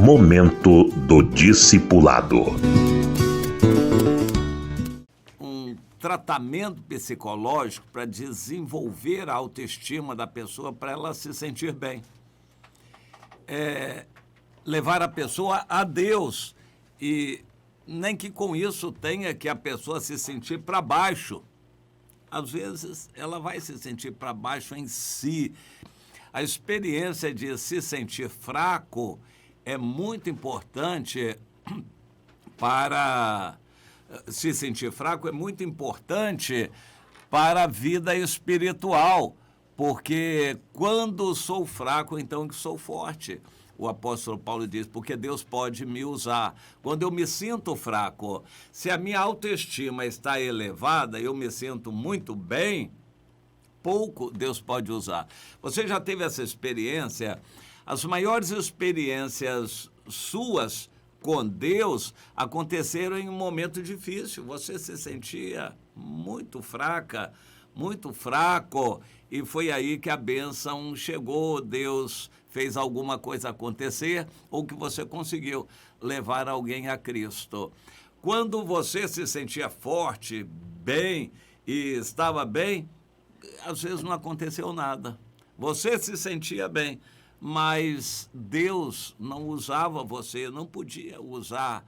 Momento do Discipulado. Um tratamento psicológico para desenvolver a autoestima da pessoa, para ela se sentir bem. Levar a pessoa a Deus, e nem que com isso tenha que a pessoa se sentir para baixo. Às vezes ela vai se sentir para baixo em si. A experiência de se sentir fraco é muito importante para... Se sentir fraco é muito importante para a vida espiritual, porque quando sou fraco, então que sou forte. O apóstolo Paulo diz, porque Deus pode me usar. Quando eu me sinto fraco, se a minha autoestima está elevada, eu me sinto muito bem, pouco Deus pode usar. Você já teve essa experiência? As maiores experiências suas com Deus aconteceram em um momento difícil. Você se sentia muito fraca, muito fraco, e foi aí que a bênção chegou. Deus fez alguma coisa acontecer, ou que você conseguiu levar alguém a Cristo. Quando você se sentia forte, bem e estava bem, às vezes não aconteceu nada. Você se sentia bem, mas Deus não usava você, não podia usar.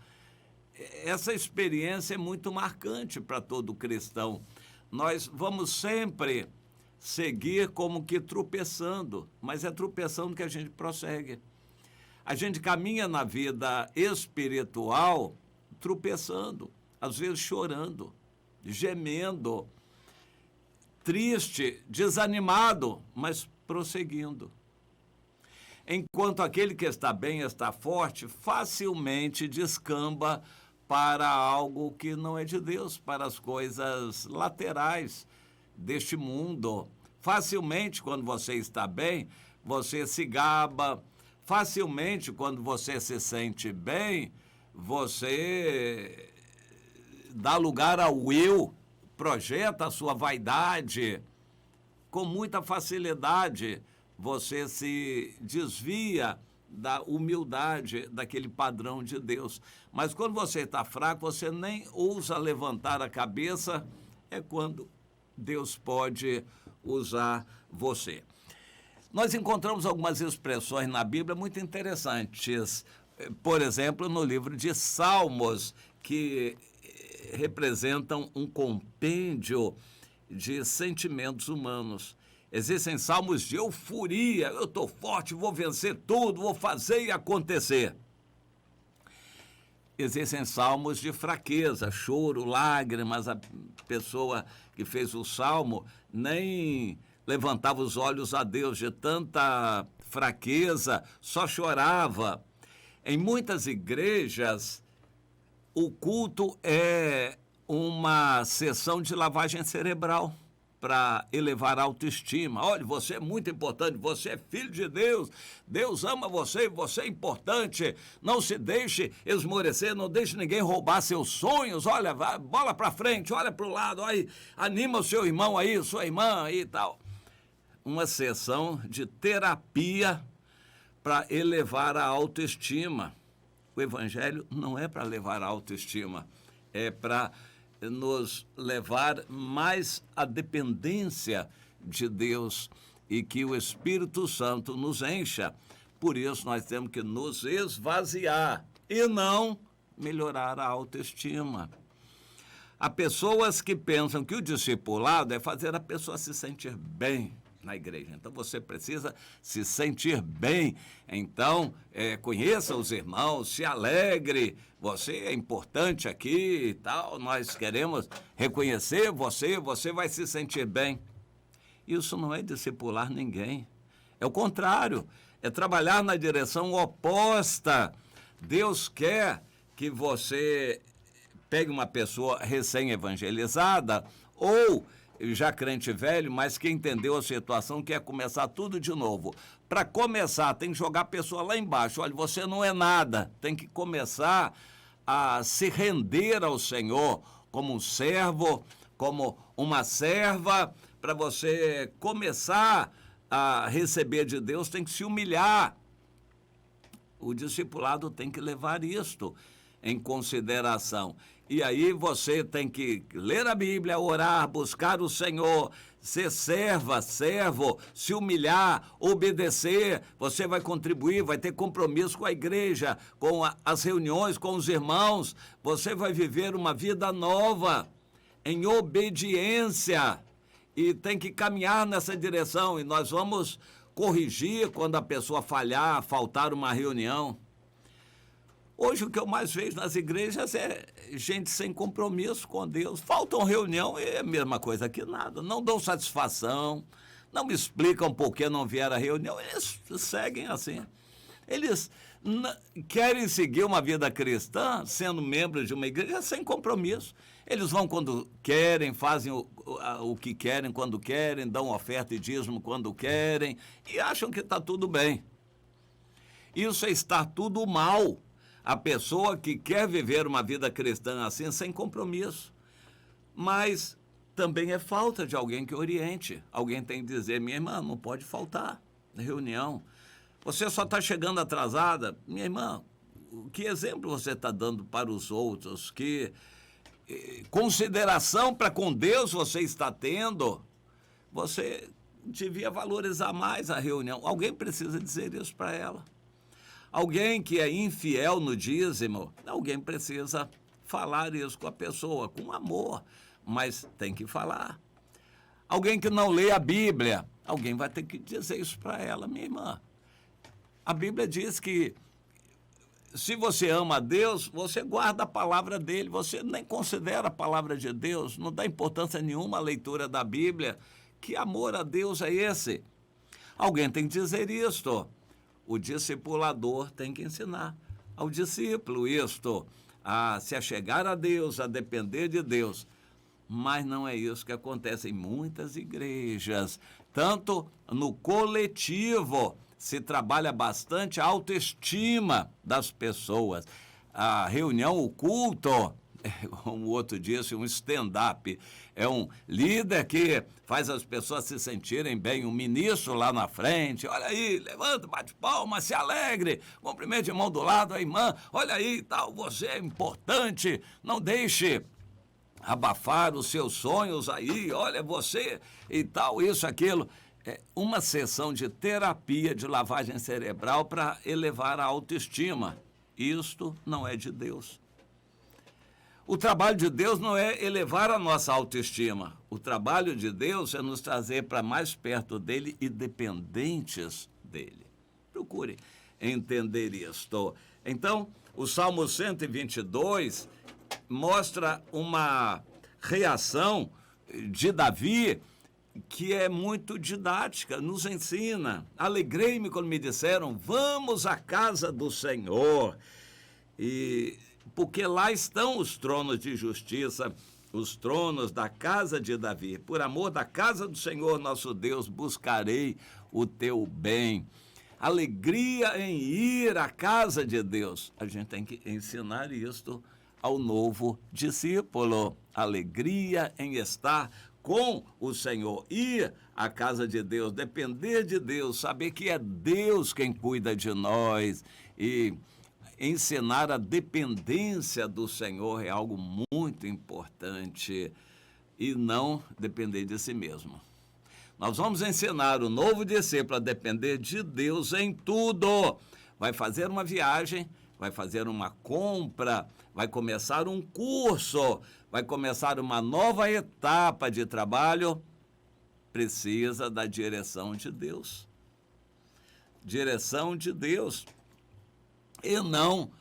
Essa experiência é muito marcante para todo cristão. Nós vamos sempre seguir como que tropeçando, mas é tropeçando que a gente prossegue. A gente caminha na vida espiritual tropeçando, às vezes chorando, gemendo, triste, desanimado, mas prosseguindo. Enquanto aquele que está bem, está forte, facilmente descamba para algo que não é de Deus, para as coisas laterais deste mundo. Facilmente, quando você está bem, você se gaba. Facilmente, quando você se sente bem, você dá lugar ao eu, projeta a sua vaidade. Com muita facilidade, você se desvia da humildade, daquele padrão de Deus. Mas quando você está fraco, você nem ousa levantar a cabeça, é quando Deus pode usar você. Nós encontramos algumas expressões na Bíblia muito interessantes. Por exemplo, no livro de Salmos, que representam um compêndio de sentimentos humanos. Existem salmos de euforia, eu estou forte, vou vencer tudo, vou fazer e acontecer. Existem salmos de fraqueza, choro, lágrimas. A pessoa que fez o salmo nem levantava os olhos a Deus, de tanta fraqueza, só chorava. Em muitas igrejas, o culto é uma sessão de lavagem cerebral para elevar a autoestima. Olha, você é muito importante, você é filho de Deus, Deus ama você, você é importante, não se deixe esmorecer, não deixe ninguém roubar seus sonhos, olha, vai, bola para frente, olha para o lado, aí, anima o seu irmão aí, sua irmã aí e tal. Uma sessão de terapia para elevar a autoestima. O evangelho não é para levar a autoestima, é para nos levar mais à dependência de Deus e que o Espírito Santo nos encha. Por isso nós temos que nos esvaziar e não melhorar a autoestima. Há pessoas que pensam que o discipulado é fazer a pessoa se sentir bem na igreja. Então, você precisa se sentir bem. Então, conheça os irmãos, se alegre. Você é importante aqui e tal. Nós queremos reconhecer você, você vai se sentir bem. Isso não é discipular ninguém. É o contrário. É trabalhar na direção oposta. Deus quer que você pegue uma pessoa recém-evangelizada ou já crente velho, mas que entendeu a situação, quer começar tudo de novo. Para começar, tem que jogar a pessoa lá embaixo. Olha, você não é nada. Tem que começar a se render ao Senhor como um servo, como uma serva. Para você começar a receber de Deus, tem que se humilhar. O discipulado tem que levar isto em consideração. E aí você tem que ler a Bíblia, orar, buscar o Senhor, ser servo, se humilhar, obedecer. Você vai contribuir, vai ter compromisso com a igreja, com as reuniões, com os irmãos. Você vai viver uma vida nova, em obediência. E tem que caminhar nessa direção. E nós vamos corrigir quando a pessoa faltar uma reunião. Hoje o que eu mais vejo nas igrejas é gente sem compromisso com Deus. Faltam reunião e é a mesma coisa que nada. Não dão satisfação, não me explicam por que não vieram à reunião. Eles seguem assim. Eles querem seguir uma vida cristã sendo membros de uma igreja sem compromisso. Eles vão quando querem, fazem o que querem quando querem, dão oferta e dízimo quando querem e acham que está tudo bem. Isso é estar tudo mal. A pessoa que quer viver uma vida cristã assim, sem compromisso. Mas também é falta de alguém que oriente. Alguém tem que dizer, minha irmã, não pode faltar na reunião. Você só está chegando atrasada. Minha irmã, que exemplo você está dando para os outros? Que consideração para com Deus você está tendo? Você devia valorizar mais a reunião. Alguém precisa dizer isso para ela. Alguém que é infiel no dízimo, alguém precisa falar isso com a pessoa, com amor, mas tem que falar. Alguém que não lê a Bíblia, alguém vai ter que dizer isso para ela, minha irmã. A Bíblia diz que se você ama a Deus, você guarda a palavra dele, você nem considera a palavra de Deus, não dá importância nenhuma à leitura da Bíblia. Que amor a Deus é esse? Alguém tem que dizer isto. O discipulador tem que ensinar ao discípulo isto, a se achegar a Deus, a depender de Deus. Mas não é isso que acontece em muitas igrejas. Tanto no coletivo se trabalha bastante a autoestima das pessoas. A reunião, o culto, como o outro disse, um stand-up. É um líder que faz as pessoas se sentirem bem, um ministro lá na frente. Olha aí, levanta, bate palma, se alegre, cumprimente a mão do lado, a irmã, olha aí, tal, você é importante, não deixe abafar os seus sonhos aí, olha você e tal, isso, aquilo. É uma sessão de terapia de lavagem cerebral para elevar a autoestima. Isto não é de Deus. O trabalho de Deus não é elevar a nossa autoestima. O trabalho de Deus é nos trazer para mais perto dele e dependentes dele. Procure entender isto. Então, o Salmo 122 mostra uma reação de Davi que é muito didática, nos ensina. Alegrei-me quando me disseram, vamos à casa do Senhor. Porque lá estão os tronos de justiça, os tronos da casa de Davi. Por amor da casa do Senhor, nosso Deus, buscarei o teu bem. Alegria em ir à casa de Deus. A gente tem que ensinar isto ao novo discípulo. Alegria em estar com o Senhor, ir à casa de Deus, depender de Deus, saber que é Deus quem cuida de nós e ensinar a dependência do Senhor é algo muito importante e não depender de si mesmo. Nós vamos ensinar o novo discípulo a depender de Deus em tudo. Vai fazer uma viagem, vai fazer uma compra, vai começar um curso, vai começar uma nova etapa de trabalho, precisa da direção de Deus. Direção de Deus. E não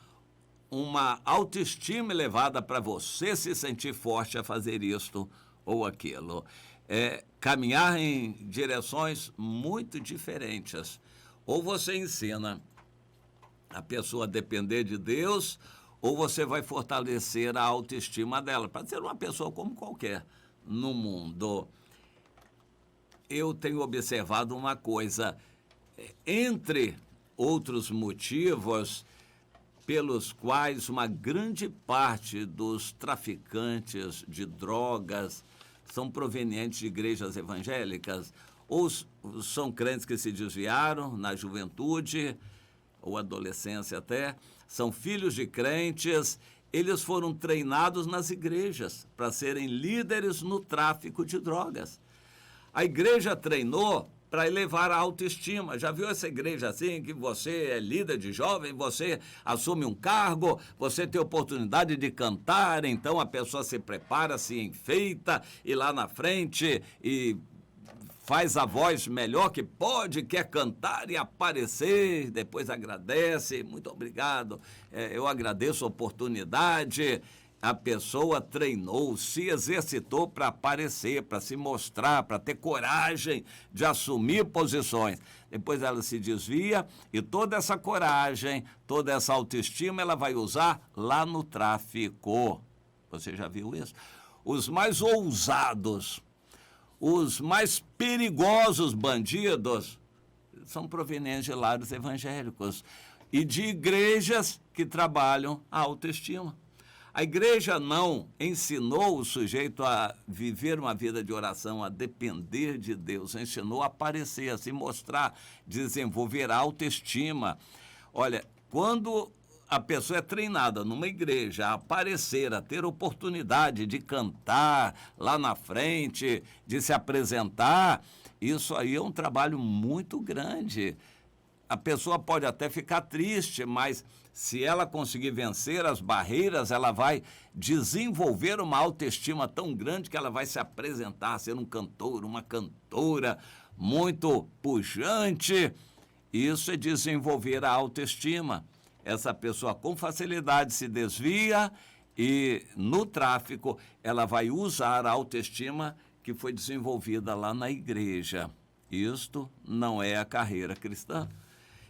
uma autoestima elevada para você se sentir forte a fazer isto ou aquilo. Caminhar em direções muito diferentes. Ou você ensina a pessoa a depender de Deus, ou você vai fortalecer a autoestima dela, para ser uma pessoa como qualquer no mundo. Eu tenho observado uma coisa, entre outros motivos pelos quais uma grande parte dos traficantes de drogas são provenientes de igrejas evangélicas, ou são crentes que se desviaram na juventude, ou adolescência até, são filhos de crentes, eles foram treinados nas igrejas para serem líderes no tráfico de drogas. A igreja treinou para elevar a autoestima. Já viu essa igreja assim, que você é líder de jovem, você assume um cargo, você tem oportunidade de cantar, então a pessoa se prepara, se enfeita e lá na frente e faz a voz melhor que pode, quer cantar e aparecer, depois agradece, muito obrigado, eu agradeço a oportunidade. A pessoa treinou, se exercitou para aparecer, para se mostrar, para ter coragem de assumir posições. Depois ela se desvia e toda essa coragem, toda essa autoestima, ela vai usar lá no tráfico. Você já viu isso? Os mais ousados, os mais perigosos bandidos são provenientes de lares evangélicos e de igrejas que trabalham a autoestima. A igreja não ensinou o sujeito a viver uma vida de oração, a depender de Deus, ensinou a aparecer, a se mostrar, desenvolver a autoestima. Olha, quando a pessoa é treinada numa igreja a aparecer, a ter oportunidade de cantar lá na frente, de se apresentar, isso aí é um trabalho muito grande. A pessoa pode até ficar triste, mas se ela conseguir vencer as barreiras, ela vai desenvolver uma autoestima tão grande que ela vai se apresentar, ser um cantor, uma cantora muito pujante. Isso é desenvolver a autoestima. Essa pessoa com facilidade se desvia e no tráfico ela vai usar a autoestima que foi desenvolvida lá na igreja. Isto não é a carreira cristã.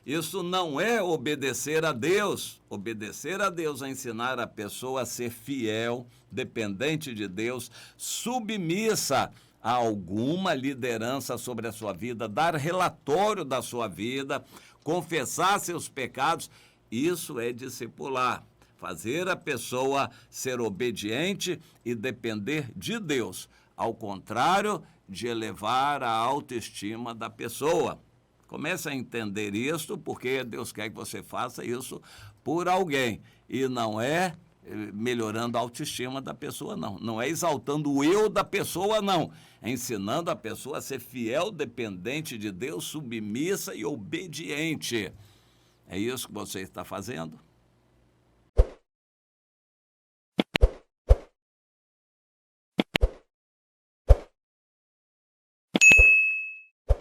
Isso não é obedecer a Deus. Obedecer a Deus é ensinar a pessoa a ser fiel, dependente de Deus, submissa a alguma liderança sobre a sua vida, dar relatório da sua vida, confessar seus pecados. Isso é discipular. Fazer a pessoa ser obediente e depender de Deus, ao contrário de elevar a autoestima da pessoa. Comece a entender isso, porque Deus quer que você faça isso por alguém. E não é melhorando a autoestima da pessoa, não. Não é exaltando o eu da pessoa, não. É ensinando a pessoa a ser fiel, dependente de Deus, submissa e obediente. É isso que você está fazendo?